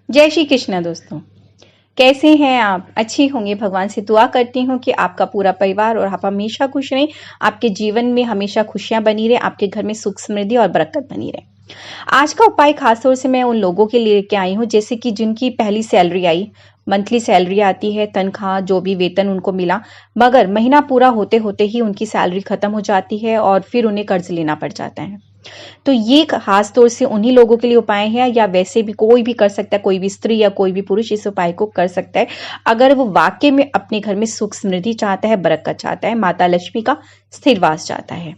जय श्री कृष्णा दोस्तों। कैसे हैं आप? अच्छी होंगे। भगवान से दुआ करती हूँ कि आपका पूरा परिवार और आप हमेशा खुश रहें, आपके जीवन में हमेशा खुशियां बनी रहे, आपके घर में सुख समृद्धि और बरकत बनी रहे। आज का उपाय खासतौर से मैं उन लोगों के लिए लेके आई हूँ जैसे कि जिनकी पहली सैलरी आई, मंथली सैलरी आती है, तनख्वाह जो भी वेतन उनको मिला, मगर महीना पूरा होते होते ही उनकी सैलरी खत्म हो जाती है और फिर उन्हें कर्ज लेना पड़ जाता है। तो ये खास तौर से उन्हीं लोगों के लिए उपाय है, या वैसे भी कोई भी कर सकता है, कोई भी स्त्री या कोई भी पुरुष इस उपाय को कर सकता है अगर वो वाकई में अपने घर में सुख समृद्धि चाहता है, बरकत चाहता है, माता लक्ष्मी का स्थिर वास चाहता है।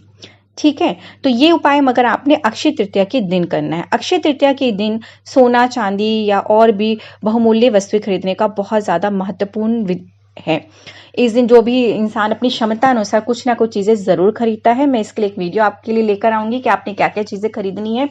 ठीक है, तो ये उपाय मगर आपने अक्षय तृतीया के दिन करना है। अक्षय तृतीया के दिन सोना चांदी या और भी बहुमूल्य वस्तुएं खरीदने का बहुत ज्यादा महत्वपूर्ण है। इस दिन जो भी इंसान अपनी क्षमता अनुसार कुछ ना कुछ चीजें जरूर खरीदता है। मैं इसके लिए एक वीडियो आपके लिए लेकर आऊंगी कि आपने क्या क्या चीजें खरीदनी है,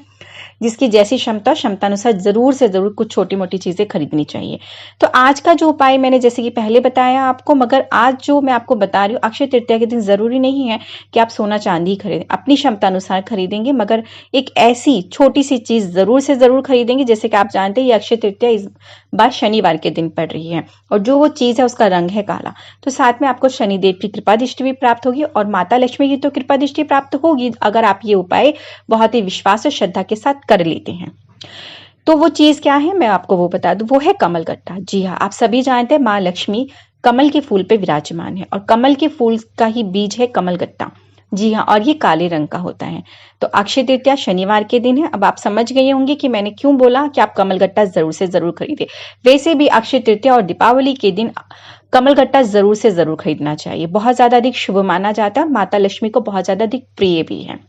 जिसकी जैसी क्षमता अनुसार जरूर से जरूर कुछ छोटी मोटी चीजें खरीदनी चाहिए। तो आज का जो उपाय मैंने जैसे कि पहले बताया आपको, मगर आज जो मैं आपको बता रही हूँ, अक्षय तृतीया के दिन जरूरी नहीं है कि आप सोना चांदी खरीदें, अपनी क्षमता अनुसार खरीदेंगे, मगर एक ऐसी छोटी सी चीज जरूर से जरूर खरीदेंगे। जैसे कि आप जानते हैं ये अक्षय तृतीया इस बार शनिवार के दिन पड़ रही है और जो वो चीज है उसका रंग है काला, तो साथ में आपको शनिदेव की कृपा दृष्टि भी प्राप्त होगी और माता लक्ष्मी की तो कृपा दृष्टि प्राप्त होगी अगर आप ये उपाय बहुत ही विश्वास और श्रद्धा के साथ कर लेते हैं। तो वो चीज क्या है मैं आपको वो बता दूं, वो है कमल गट्टा। जी हाँ, आप सभी जानते हैं माँ लक्ष्मी कमल के फूल पे विराजमान है और कमल के फूल का ही बीज है कमल गट्टा। जी हाँ, और ये काले रंग का होता है। तो अक्षय तृतीया शनिवार के दिन है। अब आप समझ गए होंगे कि मैंने क्यों बोला कि आप कमल गट्टा जरूर से जरूर खरीदे। वैसे भी अक्षय तृतीया और दीपावली के दिन कमल गट्टा जरूर से जरूर खरीदना चाहिए। बहुत ज्यादा अधिक शुभ माना जाता है और माता लक्ष्मी को बहुत ज्यादा अधिक प्रिय भी है।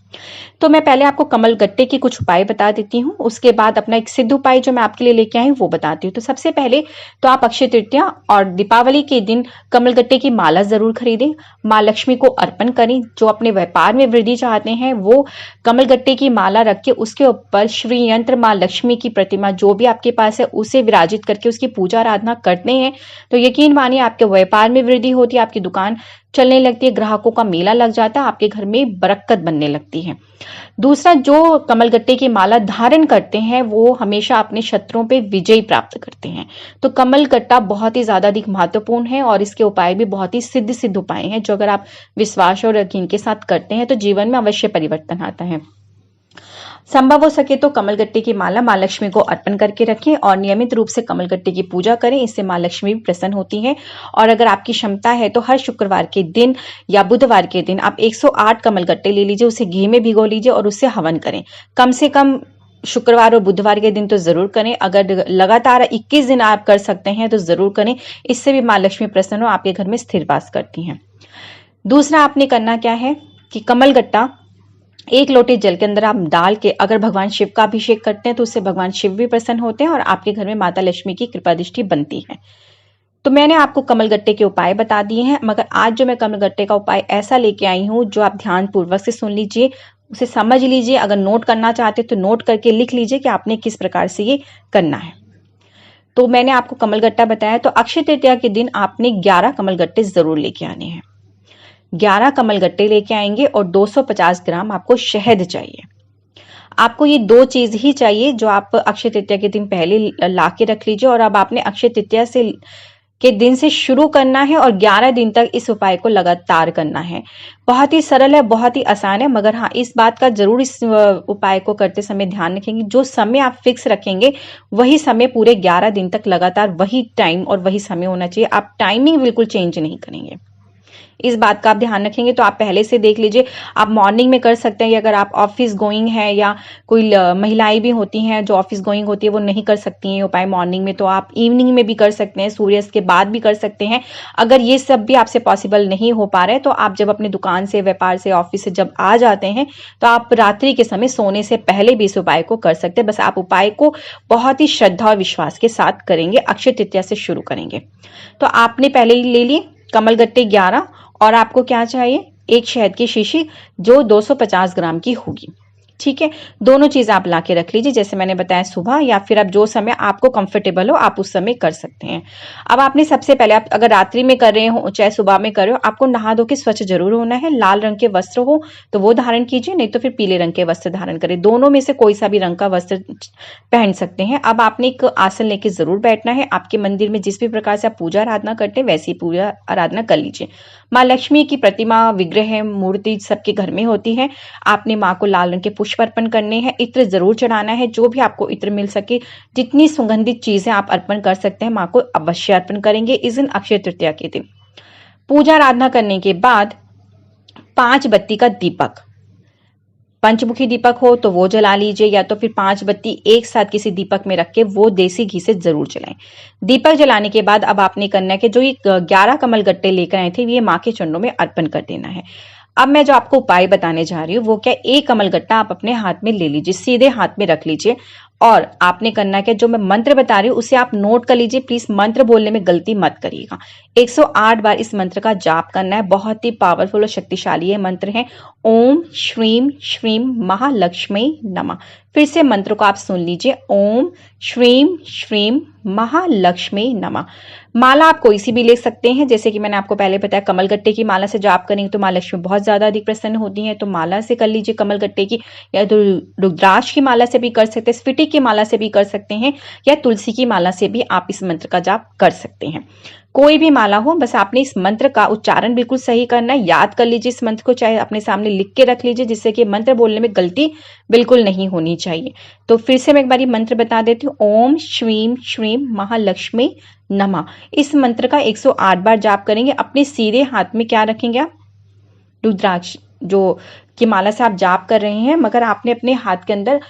तो मैं पहले आपको कमल गट्टे के कुछ उपाय बता देती हूँ, उसके बाद अपना एक सिद्ध उपाय जो मैं आपके लिए लेके आई हूँ वो बताती हूँ। तो सबसे पहले तो आप अक्षय तृतीया और दीपावली के दिन कमल गट्टे की माला जरूर खरीदें, माँ लक्ष्मी को अर्पण करें। जो अपने व्यापार में वृद्धि चाहते हैं वो कमल गट्टे की माला रख के उसके ऊपर श्री यंत्र माँ लक्ष्मी की प्रतिमा जो भी आपके पास है उसे विराजित करके उसकी पूजा आराधना करते हैं तो यकीन मानिए आपके व्यापार में वृद्धि होती है, आपकी दुकान चलने लगती है, ग्राहकों का मेला लग जाता है, आपके घर में बरकत बनने लगती है। दूसरा, जो कमलगट्टे की माला धारण करते हैं वो हमेशा अपने शत्रुओं पे विजय प्राप्त करते हैं। तो कमलगट्टा बहुत ही ज्यादा अधिक महत्वपूर्ण है और इसके उपाय भी बहुत ही सिद्ध सिद्ध उपाय हैं जो अगर आप विश्वास और यकीन के साथ करते हैं तो जीवन में अवश्य परिवर्तन आता है। संभव हो सके तो कमलगट्टे की माला माँ लक्ष्मी को अर्पण करके रखें और नियमित रूप से कमलगट्टे की पूजा करें, इससे माँ लक्ष्मी भी प्रसन्न होती है। और अगर आपकी क्षमता है तो हर शुक्रवार के दिन या बुधवार के दिन आप 108 कमलगट्टे ले लीजिए, उसे घी में भिगो लीजिए और उससे हवन करें। कम से कम शुक्रवार और बुधवार के दिन तो जरूर करें। अगर लगातार 21 दिन आप कर सकते हैं तो जरूर करें, इससे भी माँ लक्ष्मी प्रसन्न हो, आपके घर में स्थिर वास करती हैं। दूसरा आपने करना क्या है कि कमलगट्टा 1 लोटे जल के अंदर आप डाल के अगर भगवान शिव का अभिषेक करते हैं तो उससे भगवान शिव भी प्रसन्न होते हैं और आपके घर में माता लक्ष्मी की कृपा दृष्टि बनती है। तो मैंने आपको कमलगट्टे के उपाय बता दिए हैं, मगर आज जो मैं कमलगट्टे का उपाय ऐसा लेके आई हूं जो आप ध्यान पूर्वक से सुन लीजिए, उसे समझ लीजिए। अगर नोट करना चाहते तो नोट करके लिख लीजिए कि आपने किस प्रकार से ये करना है। तो मैंने आपको कमलगट्टा बताया, तो अक्षय तृतीया के दिन आपने 11 कमलगट्टे जरूर लेके आने हैं। 11 कमलगट्टे लेके आएंगे और 250 ग्राम आपको शहद चाहिए। आपको ये 2 चीज ही चाहिए जो आप अक्षय तृतीया के दिन पहले ला के रख लीजिए और अब आपने अक्षय तृतीया से के दिन से शुरू करना है और 11 दिन तक इस उपाय को लगातार करना है। बहुत ही सरल है, बहुत ही आसान है, मगर हाँ इस बात का जरूर इस उपाय को करते समय ध्यान रखेंगे, जो समय आप फिक्स रखेंगे वही समय पूरे 11 दिन तक लगातार वही टाइम और वही समय होना चाहिए। आप टाइमिंग बिल्कुल चेंज नहीं करेंगे, इस बात का आप ध्यान रखेंगे। तो आप पहले से देख लीजिए, आप मॉर्निंग में कर सकते हैं, अगर आप ऑफिस गोइंग है या कोई महिलाएं भी होती हैं जो ऑफिस गोइंग होती है वो नहीं कर सकती हैं उपाय मॉर्निंग में, तो आप इवनिंग में भी कर सकते हैं, सूर्यास्त के बाद भी कर सकते हैं। अगर ये सब भी आपसे पॉसिबल नहीं हो पा रहा है तो आप जब अपनी दुकान से, व्यापार से, ऑफिस से जब आ जाते हैं तो आप रात्रि के समय सोने से पहले भी इस उपाय को कर सकते हैं। बस आप उपाय को बहुत ही श्रद्धा और विश्वास के साथ करेंगे, अक्षय तृतीया से शुरू करेंगे। तो आपने पहले ही ले लिए कमलगट्टे 11 और आपको क्या चाहिए, एक शहद की शीशी जो 250 ग्राम की होगी। ठीक है, दोनों चीज आप ला के रख लीजिए, जैसे मैंने बताया सुबह या फिर अब जो समय आपको कंफर्टेबल हो आप उस समय कर सकते हैं। अब आपने सबसे पहले, आप अगर रात्रि में कर रहे हो चाहे सुबह में कर रहे हो, आपको नहा धो के स्वच्छ जरूर होना है। लाल रंग के वस्त्र हो तो वो धारण कीजिए, नहीं तो फिर पीले रंग के वस्त्र धारण करें, दोनों में से कोई सा भी रंग का वस्त्र पहन सकते हैं। अब आपने एक आसन लेके जरूर बैठना है। आपके मंदिर में जिस भी प्रकार से आप पूजा आराधना करते हैं वैसी पूजा आराधना कर लीजिए। माँ लक्ष्मी की प्रतिमा, विग्रह, मूर्ति सबके घर में होती है। आपने माँ को लाल रंग के पुष्प अर्पण करने हैं, इत्र जरूर चढ़ाना है, जो भी आपको इत्र मिल सके, जितनी सुगंधित चीजें आप अर्पण कर सकते हैं माँ को अवश्य अर्पण करेंगे इस दिन अक्षय तृतीया के दिन। पूजा आराधना करने के बाद 5 बत्ती का दीपक, पंचमुखी दीपक हो तो वो जला लीजिए, या तो फिर 5 बत्ती एक साथ किसी दीपक में रख के वो देसी घी से जरूर जलाएं। दीपक जलाने के बाद अब आपने करना है कि जो ये 11 कमल गट्टे लेकर आए थे ये माँ के चरणों में अर्पण कर देना है। अब मैं जो आपको उपाय बताने जा रही हूँ वो क्या, एक कमल गट्टा आप अपने हाथ में ले लीजिए, सीधे हाथ में रख लीजिए, और आपने करना क्या, जो मैं मंत्र बता रही हूँ उसे आप नोट कर लीजिए। प्लीज मंत्र बोलने में गलती मत करिएगा। 108 बार इस मंत्र का जाप करना है। बहुत ही पावरफुल और शक्तिशाली ये मंत्र है। ओम श्रीम श्रीम महालक्ष्मी नमः। फिर से मंत्र को आप सुन लीजिए, ओम श्रीम श्रीम महालक्ष्मी नमः। माला आप कोई सी भी ले सकते हैं, जैसे कि मैंने आपको पहले बताया कमलगट्टे की माला से जाप करेंगे तो माँ लक्ष्मी बहुत ज्यादा अधिक प्रसन्न होती है, तो माला से कर लीजिए कमलगट्टे की, या तो रुद्राक्ष की माला से भी कर सकते हैं, स्फटिक की माला से भी कर सकते हैं, या तुलसी की माला से भी आप इस मंत्र का जाप कर सकते हैं। कोई भी माला हो, बस आपने इस मंत्र का उच्चारण बिल्कुल सही करना है। याद कर लीजिए इस मंत्र को, चाहे अपने सामने लिख के रख लीजिए, जिससे कि मंत्र बोलने में गलती बिल्कुल नहीं होनी चाहिए। तो फिर से मैं एक बार मंत्र बता देती हूँ, ओम श्रीम श्रीम महालक्ष्मी नमः। इस मंत्र का 108 बार जाप करेंगे। अपने सीधे हाथ में क्या रखेंगे आप, रुद्राक्ष जो की माला से आप जाप कर रहे हैं, मगर आपने अपने हाथ के अंदर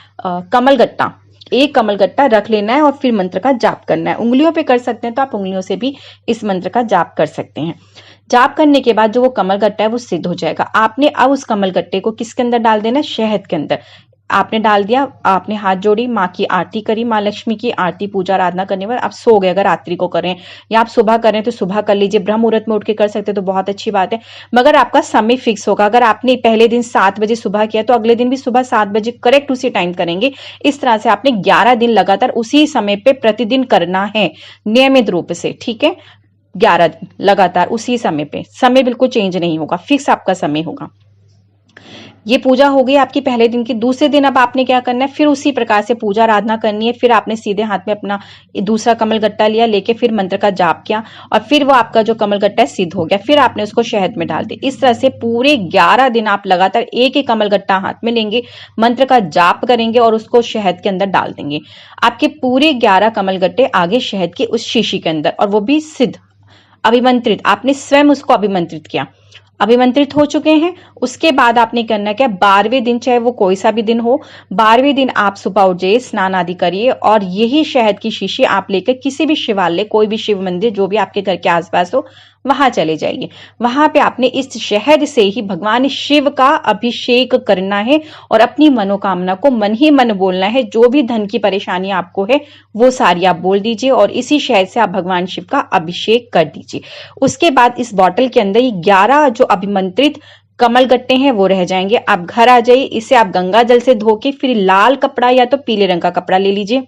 कमलगट्टा, एक कमलगट्टा रख लेना है और फिर मंत्र का जाप करना है। उंगलियों पे कर सकते हैं तो आप उंगलियों से भी इस मंत्र का जाप कर सकते हैं। जाप करने के बाद जो वो कमलगट्टा है वो सिद्ध हो जाएगा। आपने अब उस कमलगट्टे को किसके अंदर डाल देना, शहद के अंदर। आपने डाल दिया, आपने हाथ जोड़ी, माँ की आरती करी, माँ लक्ष्मी की आरती पूजा आराधना करने पर आप सो गए। अगर रात्रि को करें या आप सुबह करें तो सुबह कर लीजिए, ब्रह्म मुहूर्त में उठ के कर सकते तो बहुत अच्छी बात है, मगर आपका समय फिक्स होगा। अगर आपने पहले दिन 7 बजे सुबह किया तो अगले दिन भी सुबह 7 बजे करेक्ट उसी टाइम करेंगे। इस तरह से आपने 11 दिन लगातार उसी समय पे प्रतिदिन करना है, नियमित रूप से, ठीक है। 11 दिन लगातार उसी समय पे, समय बिल्कुल चेंज नहीं होगा, फिक्स आपका समय होगा। ये पूजा हो गई आपकी पहले दिन की। दूसरे दिन अब आपने क्या करना है, फिर उसी प्रकार से पूजा आराधना करनी है। फिर आपने सीधे हाथ में अपना दूसरा कमल गट्टा लिया, लेके फिर मंत्र का जाप किया, और फिर वो आपका जो कमल गट्टा है सिद्ध हो गया। फिर आपने उसको शहद में डाल दिया। इस तरह से पूरे 11 दिन आप लगातार एक ही कमल गट्टा हाथ में लेंगे, मंत्र का जाप करेंगे और उसको शहद के अंदर डाल देंगे। आपके पूरे 11 कमल गट्टे आगे शहद की उस शीशी के अंदर, और वो भी सिद्ध, अभिमंत्रित, आपने स्वयं उसको अभिमंत्रित किया, अभिमंत्रित हो चुके हैं। उसके बाद आपने करना क्या, 12वें दिन, चाहे वो कोई सा भी दिन हो, 12वें दिन आप सुबह उठ जाइए, स्नान आदि करिए, और यही शहद की शीशी आप लेकर किसी भी शिवालय, कोई भी शिव मंदिर जो भी आपके घर के आसपास हो वहां चले जाइए। वहां पे आपने इस शहद से ही भगवान शिव का अभिषेक करना है और अपनी मनोकामना को मन ही मन बोलना है। जो भी धन की परेशानी आपको है वो सारी आप बोल दीजिए, और इसी शहद से आप भगवान शिव का अभिषेक कर दीजिए। उसके बाद इस बॉटल के अंदर ये 11 जो अभिमंत्रित कमल गट्टे हैं वो रह जाएंगे। आप घर आ जाइए, इसे आप गंगा जल से धो के फिर लाल कपड़ा या तो पीले रंग का कपड़ा ले लीजिए,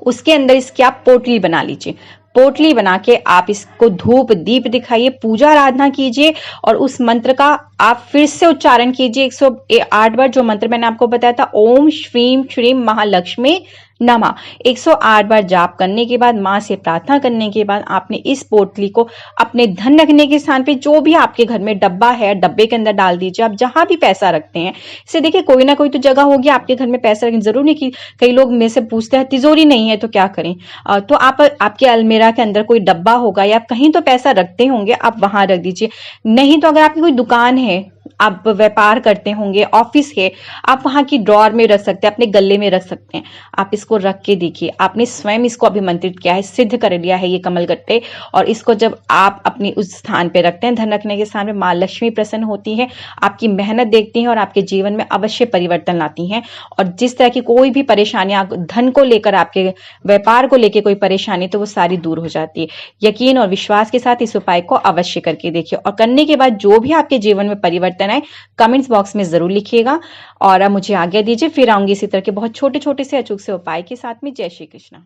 उसके अंदर इसकी आप पोटली बना लीजिए। पोटली बना के आप इसको धूप दीप दिखाइए, पूजा आराधना कीजिए, और उस मंत्र का आप फिर से उच्चारण कीजिए 108 बार, जो मंत्र मैंने आपको बताया था, ओम श्रीम श्रीम महालक्ष्मी नमः। 108 बार जाप करने के बाद, मां से प्रार्थना करने के बाद, आपने इस पोटली को अपने धन रखने के स्थान पे, जो भी आपके घर में डब्बा है, डब्बे के अंदर डाल दीजिए। आप जहां भी पैसा रखते हैं, इसे देखिए कोई ना कोई तो जगह होगी आपके घर में पैसा रखने, जरूर नहीं कि कई लोग मेरे से पूछते हैं तिजोरी नहीं है तो क्या करें, तो आप आपके अलमीरा के अंदर कोई डब्बा होगा या कहीं तो पैसा रखते होंगे, आप वहां रख दीजिए। नहीं तो अगर आपकी कोई दुकान है, आप व्यापार करते होंगे, ऑफिस है, आप वहां की ड्रॉर में रख सकते हैं, अपने गले में रख सकते हैं। आप इसको रख के देखिए, आपने स्वयं इसको अभिमंत्रित किया है, सिद्ध कर लिया है ये कमल गट्टे, और इसको जब आप अपनी उस स्थान पे रखते हैं, धन रखने के स्थान पे, मां लक्ष्मी प्रसन्न होती है, आपकी मेहनत देखती हैं और आपके जीवन में अवश्य परिवर्तन लाती हैं। और जिस तरह की कोई भी परेशानियां, धन को लेकर, आपके व्यापार को लेकर कोई परेशानी, तो वो सारी दूर हो जाती है। यकीन और विश्वास के साथ इस उपाय को अवश्य करके देखिए, और करने के बाद जो भी आपके जीवन में परिवर्तन बनाए, कमेंट्स बॉक्स में ज़रूर लिखिएगा। और अब मुझे आज्ञा दीजिए, फिर आऊँगी इसी तरह के बहुत छोटे-छोटे से अचूक से उपाय के साथ में। जय श्री कृष्ण।